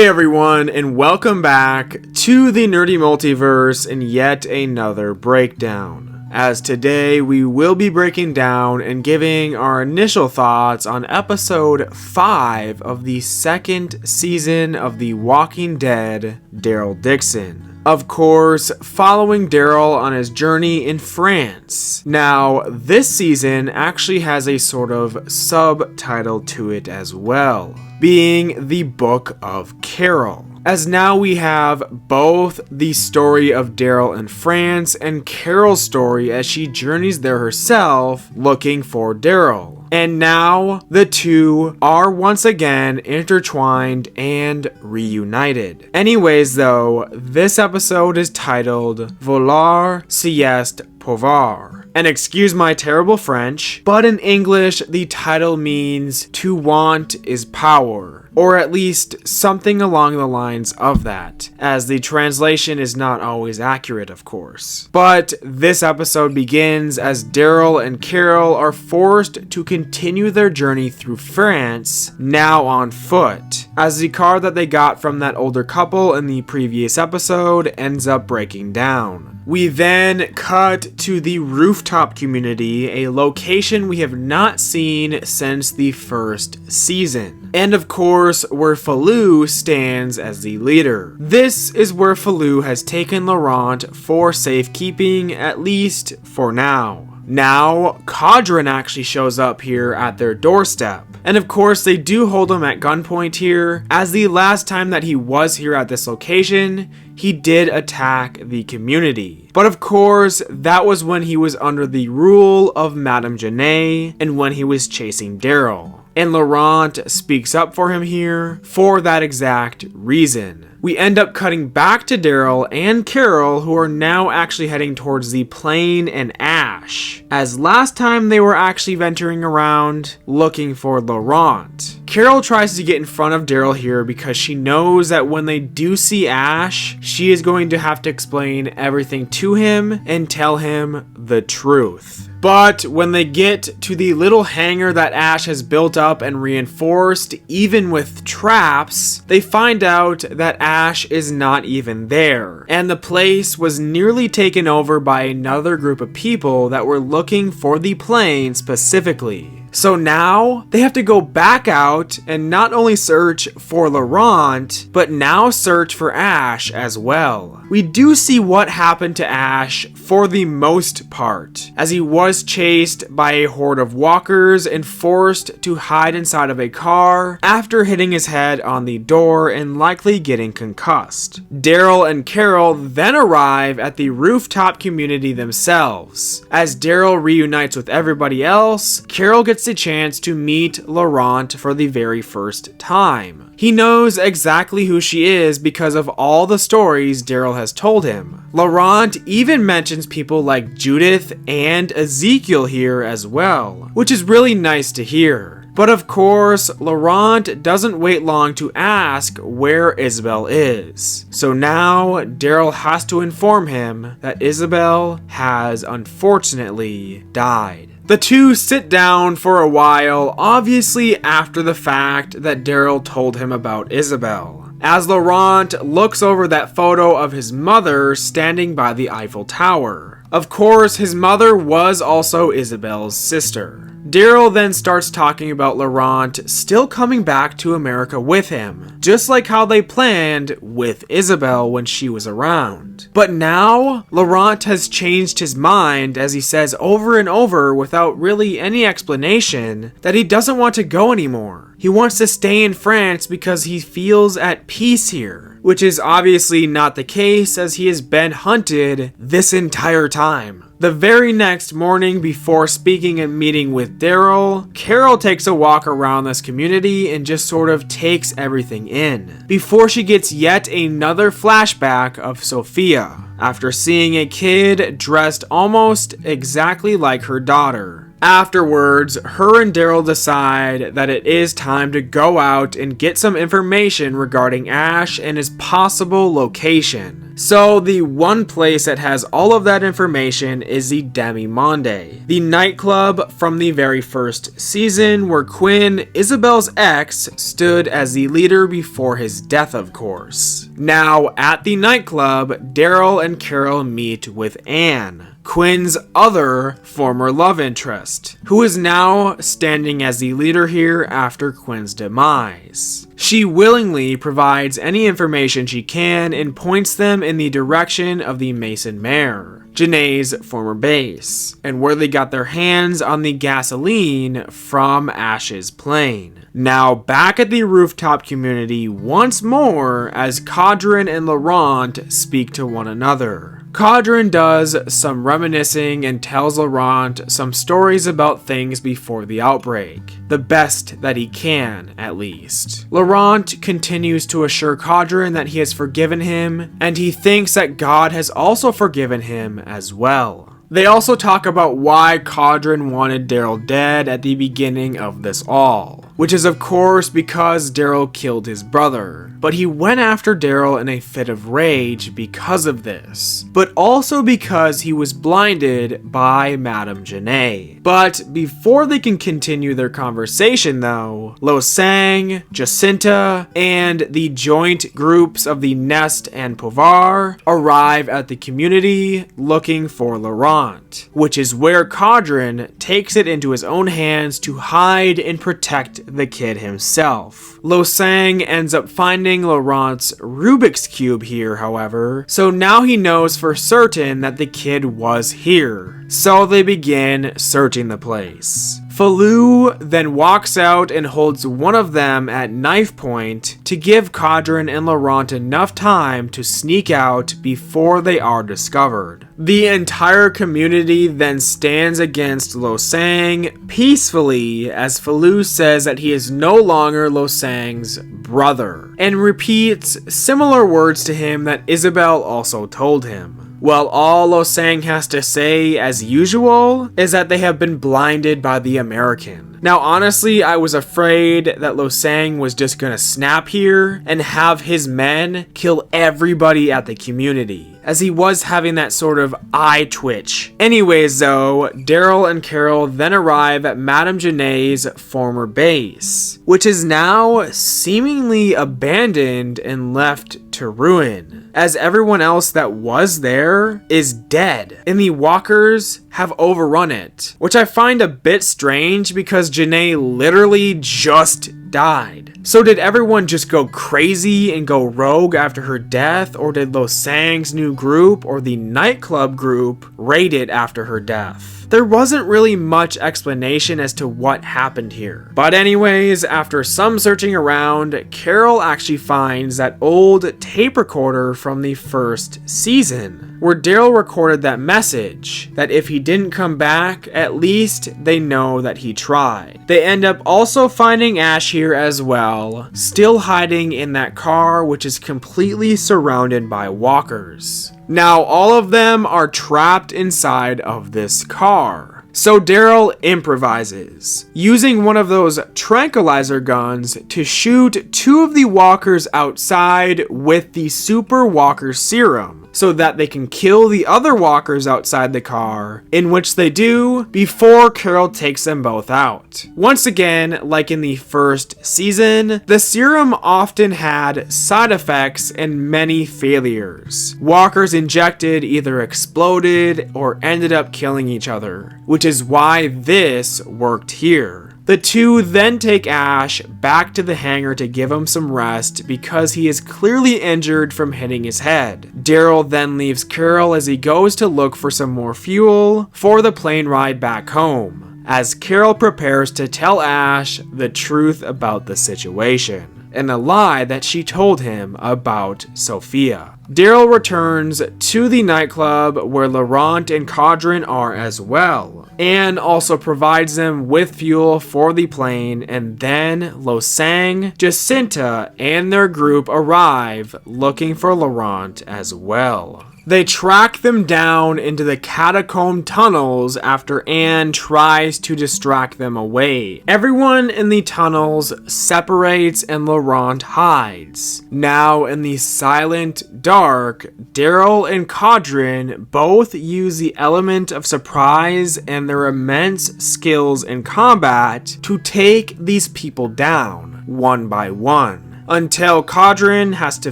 Hey everyone, and welcome back to the Nerdy Multiverse in yet another breakdown. As today we will be breaking down and giving our initial thoughts on episode 5 of the second season of The Walking Dead, Daryl Dixon. Of course, following Daryl on his journey in France. Now, this season actually has a sort of subtitle to it as well, being the Book of Carol. As now we have both the story of Daryl in France and Carol's story as she journeys there herself looking for Daryl. And now the two are once again intertwined and reunited. Anyways though, this episode is titled Vouloir sieste pouvoir. And excuse my terrible French, but in English the title means to want is power, or at least something along the lines of that, as the translation is not always accurate, of course. But this episode begins as Daryl and Carol are forced to continue their journey through France, now on foot, as the car that they got from that older couple in the previous episode ends up breaking down. We then cut to the rooftop community, a location we have not seen since the first season. And of course, where Falou stands as the leader. This is where Falou has taken Laurent for safekeeping, at least for now. Now, Cadron actually shows up here at their doorstep. And of course, they do hold him at gunpoint here, as the last time that he was here at this location, he did attack the community. But of course, that was when he was under the rule of Madame Janae and when he was chasing Daryl. And Laurent speaks up for him here for that exact reason. We end up cutting back to Daryl and Carol, who are now actually heading towards the plane and Ash, as last time they were actually venturing around looking for Laurent. Carol tries to get in front of Daryl here because she knows that when they do see Ash, she is going to have to explain everything to him and tell him the truth. But when they get to the little hangar that Ash has built up and reinforced, even with traps, they find out that Ash is not even there. And the place was nearly taken over by another group of people that were looking for the plane specifically. So now they have to go back out and not only search for Laurent, but now search for Ash as well. We do see what happened to Ash for the most part, as he was chased by a horde of walkers and forced to hide inside of a car after hitting his head on the door and likely getting concussed. Daryl and Carol then arrive at the rooftop community themselves. As Daryl reunites with everybody else, Carol gets the chance to meet Laurent for the very first time. He knows exactly who she is because of all the stories Daryl has told him. Laurent even mentions people like Judith and Ezekiel here as well, which is really nice to hear. But of course, Laurent doesn't wait long to ask where Isabelle is. So now, Daryl has to inform him that Isabelle has unfortunately died. The two sit down for a while, obviously after the fact that Daryl told him about Isabelle, as Laurent looks over that photo of his mother standing by the Eiffel Tower. Of course, his mother was also Isabelle's sister. Daryl then starts talking about Laurent still coming back to America with him, just like how they planned with Isabelle when she was around. But now, Laurent has changed his mind as he says over and over without really any explanation that he doesn't want to go anymore. He wants to stay in France because he feels at peace here, which is obviously not the case as he has been hunted this entire time. The very next morning, before speaking and meeting with Daryl, Carol takes a walk around this community and just sort of takes everything in, before she gets yet another flashback of Sophia, after seeing a kid dressed almost exactly like her daughter. Afterwards, her and Daryl decide that it is time to go out and get some information regarding Ash and his possible location. So the one place that has all of that information is the Demi-Monde, the nightclub from the very first season where Quinn, Isabelle's ex, stood as the leader before his death, of course. Now, at the nightclub, Daryl and Carol meet with Anne, Quinn's other former love interest, who is now standing as the leader here after Quinn's demise. She willingly provides any information she can and points them in the direction of the Mason Mare, Janae's former base, and where they got their hands on the gasoline from Ash's plane. Now back at the rooftop community once more as Caudron and Laurent speak to one another. Caudron does some reminiscing and tells Laurent some stories about things before the outbreak. The best that he can, at least. Laurent continues to assure Caudron that he has forgiven him, and he thinks that God has also forgiven him as well. They also talk about why Caudron wanted Daryl dead at the beginning of this all, which is of course because Daryl killed his brother. But he went after Daryl in a fit of rage because of this, but also because he was blinded by Madame Janae. But before they can continue their conversation though, Losang, Jacinta, and the joint groups of the Nest and Povar arrive at the community looking for Laurent, which is where Caudron takes it into his own hands to hide and protect the kid himself. Losang ends up finding Laurent's Rubik's Cube here, however, so now he knows for certain that the kid was here. So they begin searching the place. Falou then walks out and holds one of them at knife point to give Caudron and Laurent enough time to sneak out before they are discovered. The entire community then stands against Losang peacefully as Falou says that he is no longer Losang's brother, and repeats similar words to him that Isabelle also told him. Well, all Losang has to say, as usual, is that they have been blinded by the American. Now, honestly, I was afraid that Losang was just gonna snap here and have his men kill everybody at the community, as he was having that sort of eye twitch. Anyways though, Daryl and Carol then arrive at Madame Janae's former base, which is now seemingly abandoned and left to ruin, as everyone else that was there is dead, and the walkers have overrun it, which I find a bit strange because Janae literally just died. So did everyone just go crazy and go rogue after her death, or did Losang's new group or the nightclub group raid it after her death? There wasn't really much explanation as to what happened here. But anyways, after some searching around, Carol actually finds that old tape recorder from the first season, where Daryl recorded that message, that if he didn't come back, at least they know that he tried. They end up also finding Ash here as well, still hiding in that car, which is completely surrounded by walkers. Now, all of them are trapped inside of this car. So Daryl improvises, using one of those tranquilizer guns to shoot two of the walkers outside with the super walker serum, so that they can kill the other walkers outside the car, in which they do before Carol takes them both out. Once again, like in the first season, the serum often had side effects and many failures. Walkers injected either exploded or ended up killing each other, which is why this worked here. The two then take Ash back to the hangar to give him some rest because he is clearly injured from hitting his head. Daryl then leaves Carol as he goes to look for some more fuel for the plane ride back home, as Carol prepares to tell Ash the truth about the situation, and a lie that she told him about Sophia. Daryl returns to the nightclub where Laurent and Caudron are as well, and also provides them with fuel for the plane, and then Losang, Jacinta, and their group arrive looking for Laurent as well. They track them down into the catacomb tunnels after Anne tries to distract them away. Everyone in the tunnels separates and Laurent hides. Now in the silent dark, Daryl and Cadrin both use the element of surprise and their immense skills in combat to take these people down, one by one. Until Cadrin has to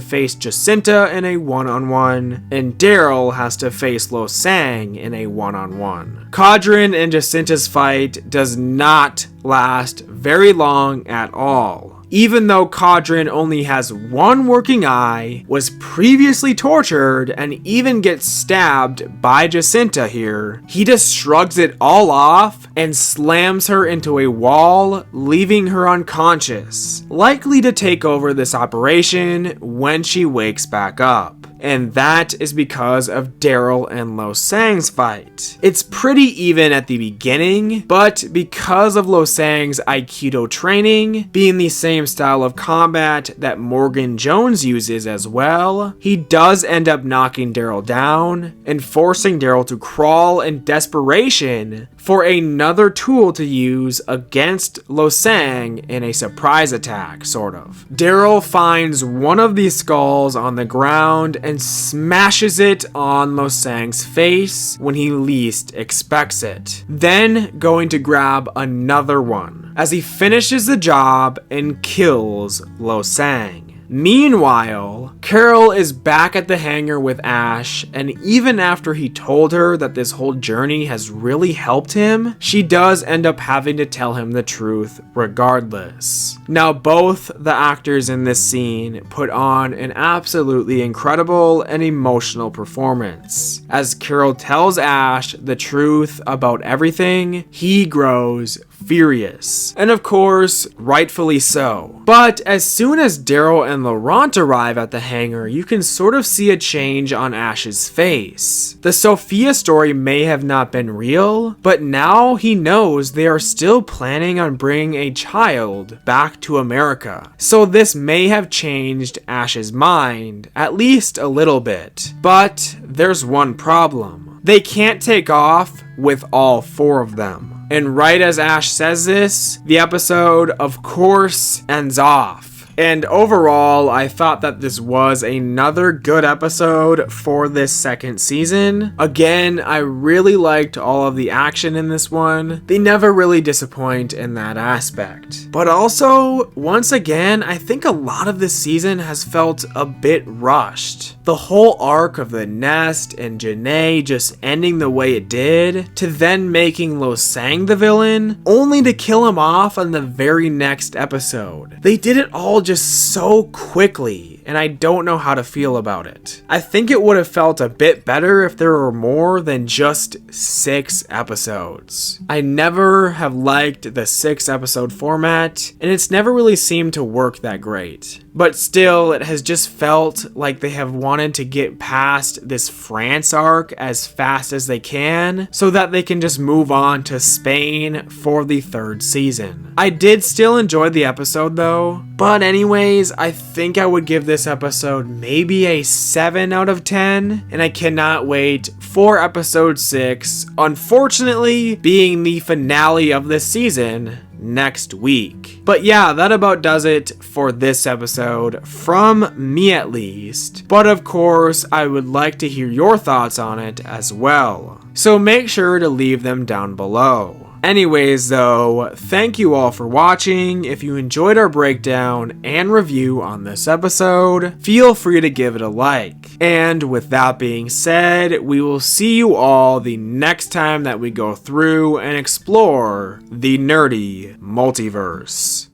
face Jacinta in a one-on-one, and Daryl has to face Losang in a one-on-one. Cadrin and Jacinta's fight does not last very long at all. Even though Cadrin only has one working eye, was previously tortured, and even gets stabbed by Jacinta here, he just shrugs it all off and slams her into a wall, leaving her unconscious, likely to take over this operation when she wakes back up. And that is because of Daryl and Losang's fight. It's pretty even at the beginning, but because of Losang's Aikido training, being the same style of combat that Morgan Jones uses as well, he does end up knocking Daryl down and forcing Daryl to crawl in desperation for another tool to use against Losang in a surprise attack, sort of. Daryl finds one of these skulls on the ground and smashes it on Losang's face when he least expects it, then going to grab another one as he finishes the job and kills Losang. Meanwhile, Carol is back at the hangar with Ash, and even after he told her that this whole journey has really helped him, she does end up having to tell him the truth regardless. Now, both the actors in this scene put on an absolutely incredible and emotional performance. As Carol tells Ash the truth about everything, he grows furious. And of course, rightfully so. But as soon as Daryl and Laurent arrive at the hangar, you can sort of see a change on Ash's face. The Sophia story may have not been real, but now he knows they are still planning on bringing a child back to America. So this may have changed Ash's mind, at least a little bit. But there's one problem. They can't take off with all four of them. And right as Ash says this, the episode, of course, ends off. And overall, I thought that this was another good episode for this second season. Again, I really liked all of the action in this one. They never really disappoint in that aspect. But also, once again, I think a lot of this season has felt a bit rushed. The whole arc of the nest and Janae just ending the way it did, to then making Losang the villain, only to kill him off on the very next episode. They did it all just so quickly, and I don't know how to feel about it. I think it would have felt a bit better if there were more than just 6 episodes. I never have liked the 6-episode format, and it's never really seemed to work that great. But still, it has just felt like they have wanted to get past this France arc as fast as they can, so that they can just move on to Spain for the 3rd season. I did still enjoy the episode though, but anyways, I think I would give this episode maybe a 7 out of 10, and I cannot wait for episode 6, unfortunately being the finale of this season, next week. But yeah, that about does it for this episode, from me at least. But of course, I would like to hear your thoughts on it as well. So make sure to leave them down below. Anyways though, thank you all for watching. If you enjoyed our breakdown and review on this episode, feel free to give it a like. And with that being said, we will see you all the next time that we go through and explore the nerdy multiverse.